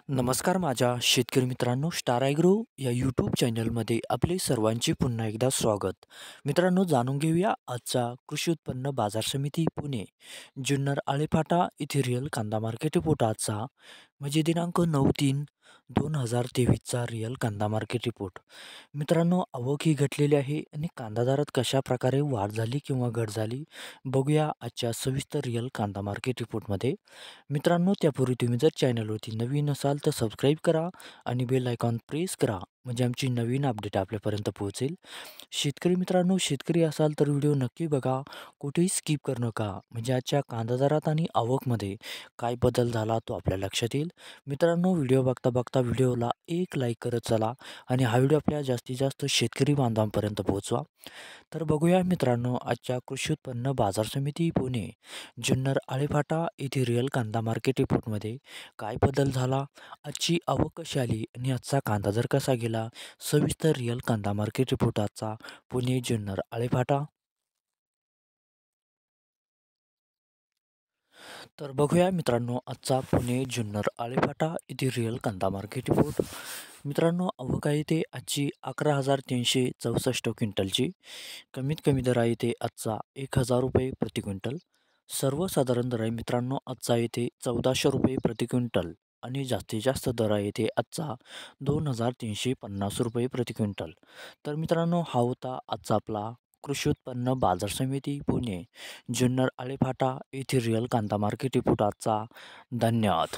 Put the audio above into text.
नमस्कार माझ्या शेतकरी मित्रांनो, स्टार ॲग्रो या यूट्यूब चॅनलमध्ये आपले सर्वांचे पुन्हा एकदा स्वागत. मित्रांनो, जाणून घेऊया आजचा कृषी उत्पन्न बाजार समिती पुणे जुन्नर आळेफाटा येथे रिअल कांदा मार्केट रिपोर्ट आजचा म्हणजे दिनांक 9/3/2023चा रिअल कांदा मार्केट रिपोर्ट. मित्रांनो, आवक ही घटलेली आहे आणि कांदा दरात कशा प्रकारे वाढ झाली किंवा घट झाली बघूया आजच्या सविस्तर रिअल कांदा मार्केट रिपोर्टमध्ये. मित्रांनो, त्यापूर्वी तुम्ही जर चॅनलवरती नवीन असाल तर सबस्क्राईब करा आणि बेल आयकॉन प्रेस करा म्हणजे आमची नवीन अपडेट आपल्यापर्यंत पोहोचेल. शेतकरी मित्रांनो, शेतकरी असाल तर व्हिडिओ नक्की बघा, कुठेही स्किप करू नका म्हणजे आजच्या कांदा दरात आणि आवकमध्ये काय बदल झाला तो आपल्या लक्षात येईल. मित्रांनो, व्हिडिओ बघता बघता व्हिडिओला एक लाईक करत चला आणि हा व्हिडिओ आपल्या जास्तीत जास्त शेतकरी बांधवांपर्यंत पोहोचवा. तर बघूया मित्रांनो, आजच्या कृषी उत्पन्न बाजार समिती पुणे जुन्नर आळेफाटा येथे रिअल कांदा मार्केट रिपोर्टमध्ये काय बदल झाला, आजची आवक कशी आली आणि आजचा कांदा दर कसा गेला. सविस्तर रिअल कांदा मार्केट रिपोर्ट आजचा पुणे जुन्नर आळेफाटा. तर बघूया मित्रांनो, आजचा पुणे जुन्नर आळेफाटा येथे रिअल कांदा मार्केट रिपोर्ट. मित्रांनो, आवक आहे ते आजची 11,364 क्विंटलची. कमीत कमी दर आहे ते आजचा 1,000 रुपये प्रति क्विंटल. सर्वसाधारण दर आहे मित्रांनो आजचा येथे 1,400 रुपये प्रति क्विंटल आणि जास्तीत जास्त दर आहे ते आजचा 2,350 रुपये प्रति क्विंटल. तर मित्रांनो, हा होता आजचा आपला कृषी उत्पन्न बाजार समिती पुणे जुन्नर आळेफाटा येथील रिअल कांदा मार्केट रिपोर्ट आजचा. धन्यवाद.